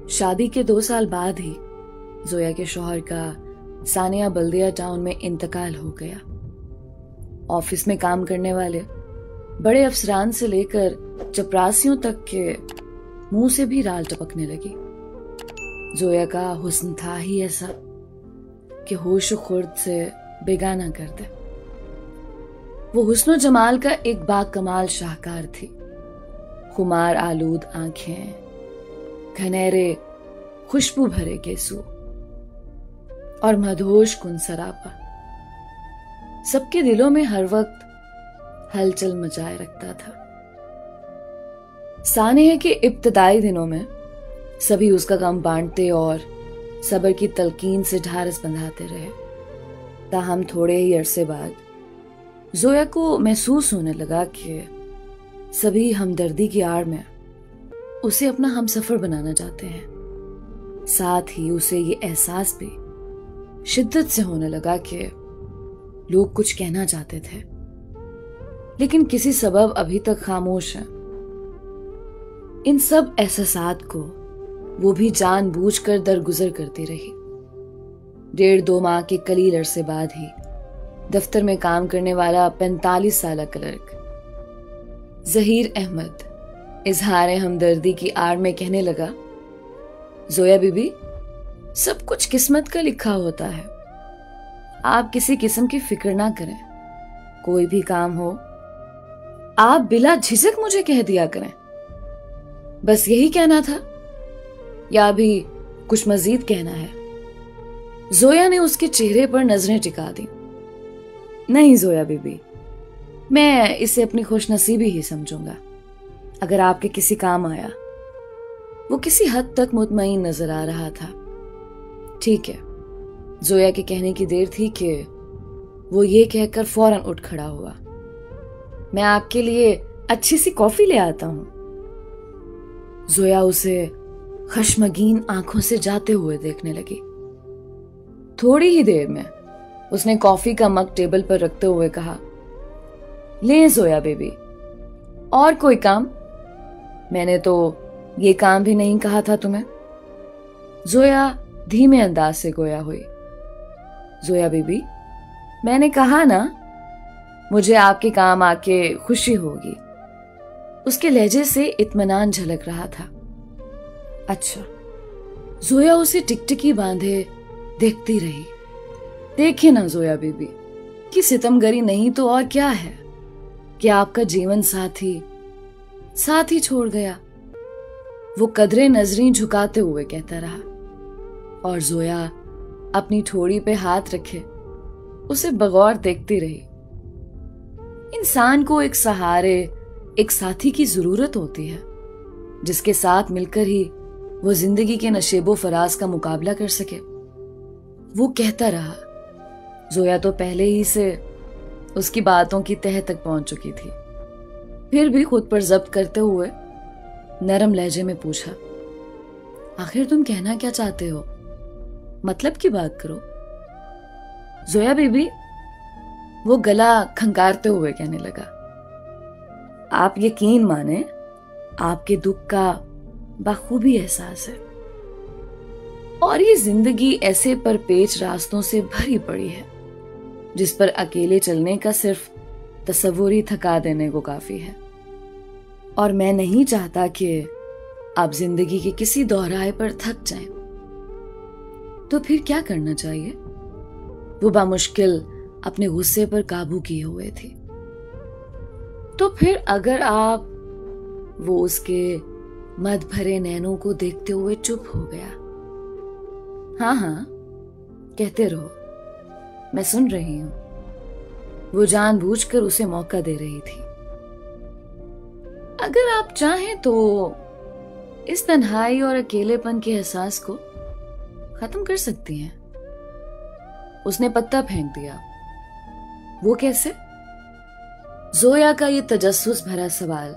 शादी के 2 साल बाद ही जोया के शौहर का सानिया बल्दिया टाउन में इंतकाल हो गया। ऑफिस में काम करने वाले बड़े अफसरान से लेकर चपरासियों तक के मुंह से भी राल टपकने लगी। जोया का हुस्न था ही ऐसा कि होश खुर्द से बेगाना कर दे। वो हुस्न जमाल का एक बाकमाल शाहकार थी। खुमार आलूद आंखें, घनेरे खुशबू भरे केसू और मधोश कुन सरापा सबके दिलों में हर वक्त हलचल मचाए रखता था। सानिया के इब्तदाई दिनों में सभी उसका गम बांटते और सब्र की तलकीन से ढारस बंधाते रहे। ताहम थोड़े ही अरसे बाद जोया को महसूस होने लगा कि सभी हमदर्दी की आड़ में उसे अपना हमसफर बनाना चाहते हैं। साथ ही उसे ये एहसास भी शिद्दत से होने लगा कि लोग कुछ कहना चाहते थे लेकिन किसी सबब अभी तक खामोश हैं। इन सब एहसासात को वो भी जानबूझकर दरगुजर करती रही। 1.5-2 माह के कलील अरसे बाद ही दफ्तर में काम करने वाला 45 साला क्लर्क जहीर अहमद इजहार हमदर्दी की आड़ में कहने लगा, जोया बीबी, सब कुछ किस्मत का लिखा होता है। आप किसी किस्म की फिक्र ना करें। कोई भी काम हो आप बिला झिझक मुझे कह दिया करें। बस यही कहना था या भी कुछ मजीद कहना है? जोया ने उसके चेहरे पर नजरें टिका दी। नहीं जोया बीबी, मैं इसे अपनी खुशनसीबी ही समझूंगा अगर आपके किसी काम आया। वो किसी हद तक मुतमईन नजर आ रहा था। ठीक है, जोया के कहने की देर थी कि वो ये कहकर फौरन उठ खड़ा हुआ। मैं आपके लिए अच्छी सी कॉफी ले आता हूं। जोया उसे खश्मगीन आंखों से जाते हुए देखने लगी। थोड़ी ही देर में उसने कॉफी का मग टेबल पर रखते हुए कहा, ले जोया बेबी, और कोई काम? मैंने तो ये काम भी नहीं कहा था तुम्हें। जोया धीमे अंदाज से गोया हुई। जोया बेबी, मैंने कहा ना मुझे आपके काम आके खुशी होगी। उसके लहजे से इत्मीनान झलक रहा था। अच्छा। जोया उसे टिकटिकी बांधे देखती रही। देखिए ना जोया बीबी, कि सितमगरी नहीं तो और क्या है कि आपका जीवन साथी छोड़ गया। वो कदरे नजरें झुकाते हुए कहता रहा और जोया अपनी ठोड़ी पे हाथ रखे उसे बगौर देखती रही। इंसान को एक सहारे, एक साथी की जरूरत होती है जिसके साथ मिलकर ही वो जिंदगी के नशेबो फराज का मुकाबला कर सके। वो कहता रहा। जोया तो पहले ही से उसकी बातों की तह तक पहुंच चुकी थी। फिर भी खुद पर जब्त करते हुए नरम लहजे में पूछा, आखिर तुम कहना क्या चाहते हो? मतलब की बात करो। जोया बीबी, वो गला खंगारते हुए कहने लगा, आप यकीन माने आपके दुख का बखूबी एहसास है और ये जिंदगी ऐसे परपेच रास्तों से भरी पड़ी है जिस पर अकेले चलने का सिर्फ तसव्वुर ही थका देने को काफी है। और मैं नहीं चाहता कि आप जिंदगी के किसी दोहराए पर थक जाएं। तो फिर क्या करना चाहिए? वो बामुश्किल अपने गुस्से पर काबू किए हुए थी। तो फिर अगर आप, वो उसके मद भरे नैनों को देखते हुए चुप हो गया। हाँ हाँ, कहते रहो, मैं सुन रही हूं। वो जानबूझकर उसे मौका दे रही थी। अगर आप चाहें तो इस तन्हाई और अकेलेपन के एहसास को खत्म कर सकती हैं। उसने पत्ता फेंक दिया। वो कैसे? जोया का ये तजस्सुस भरा सवाल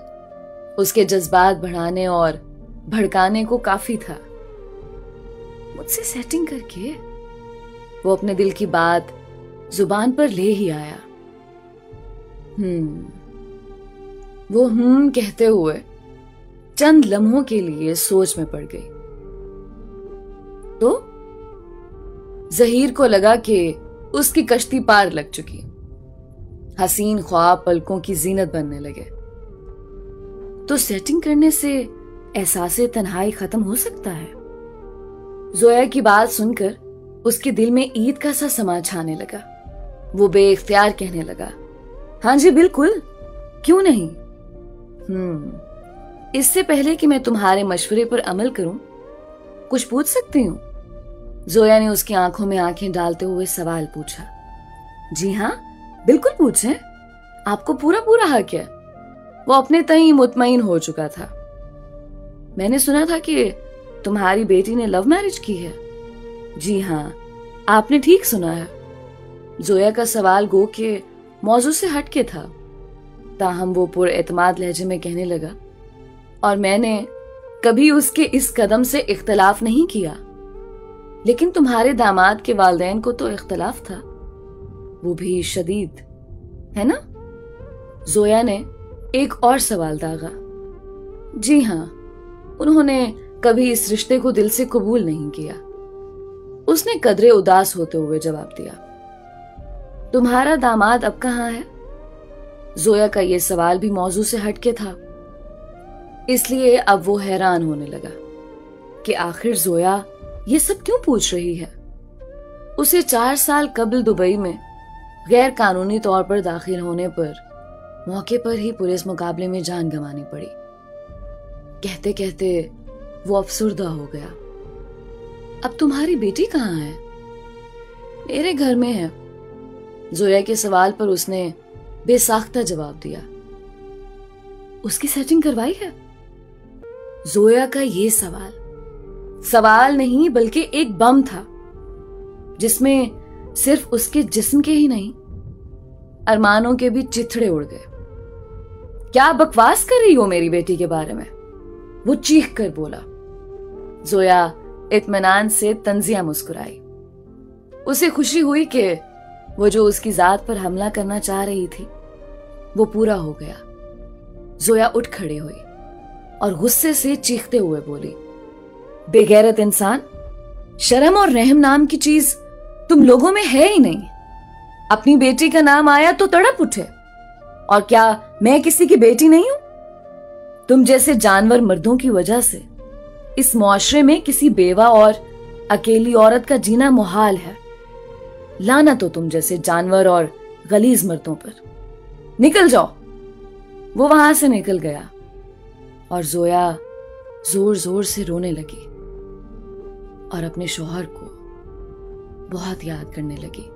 उसके जज्बात बढ़ाने और भड़काने को काफी था। मुझसे सेटिंग करके वो अपने दिल की बात जुबान पर ले ही आया। वो कहते हुए चंद लम्हों के लिए सोच में पड़ गई। तो जहीर को लगा कि उसकी कश्ती पार लग चुकी। हसीन ख्वाब पलकों की जीनत बनने लगे। तो सेटिंग करने से एहसासे तन्हाई खत्म हो सकता है। जोया की बात सुनकर उसके दिल में ईद का सा समा छाने लगा। वो बेइख्तियार कहने लगा, हाँ जी बिल्कुल, क्यों नहीं। इससे पहले कि मैं तुम्हारे मशवरे पर अमल करूं, कुछ पूछ सकती हूँ? जोया ने उसकी आंखों में आंखें डालते हुए सवाल पूछा। जी हाँ, बिल्कुल पूछें, आपको पूरा पूरा हक है। वो अपने तय मुतमईन हो चुका था। मैंने सुना था कि तुम्हारी बेटी ने लव मैरिज की है। जी हाँ, आपने ठीक सुना है। जोया का सवाल गो के मौजू से हटके था, ताहम वो पुरएतमाद लहजे में कहने लगा, और मैंने कभी उसके इस कदम से इख्तलाफ नहीं किया। लेकिन तुम्हारे दामाद के वालिदैन को तो इख्तलाफ था, वो भी शदीद, है ना? जोया ने एक और सवाल दागा। जी हाँ, उन्होंने कभी इस रिश्ते को दिल से कबूल नहीं किया। उसने कदरे उदास होते हुए जवाब दिया। तुम्हारा दामाद अब कहाँ है? जोया का यह सवाल भी मौजू से हटके था, इसलिए अब वो हैरान होने लगा कि आखिर जोया ये सब क्यों पूछ रही है। उसे 4 साल कबल दुबई में गैर कानूनी तौर पर दाखिल होने पर मौके पर ही पुलिस मुकाबले में जान गंवानी पड़ी। कहते कहते वो अफसुर्दा हो गया। अब तुम्हारी बेटी कहाँ है? मेरे घर में है। जोया के सवाल पर उसने बेसाख्ता जवाब दिया। उसकी सेटिंग करवाई है? जोया का ये सवाल नहीं बल्कि एक बम था, जिसमें सिर्फ उसके जिस्म के ही नहीं, अरमानों के भी चिथड़े उड़ गए। क्या बकवास कर रही हो मेरी बेटी के बारे में? वो चीख कर बोला। जोया इत्मीनान से तंजिया मुस्कुराई। उसे खुशी हुई कि वो जो उसकी जात पर हमला करना चाह रही थी वो पूरा हो गया। जोया उठ खड़ी हुई और गुस्से से चीखते हुए बोली, बेगैरत इंसान, शर्म और रहम नाम की चीज तुम लोगों में है ही नहीं। अपनी बेटी का नाम आया तो तड़प उठे। और क्या मैं किसी की बेटी नहीं हूं? तुम जैसे जानवर मर्दों की वजह से इस मुआशरे में किसी बेवा और अकेली औरत का जीना मुहाल है। लानत हो तुम जैसे जानवर और गलीज मर्दों पर। निकल जाओ। वो वहां से निकल गया और जोया जोर जोर से रोने लगी और अपने शौहर को बहुत याद करने लगी।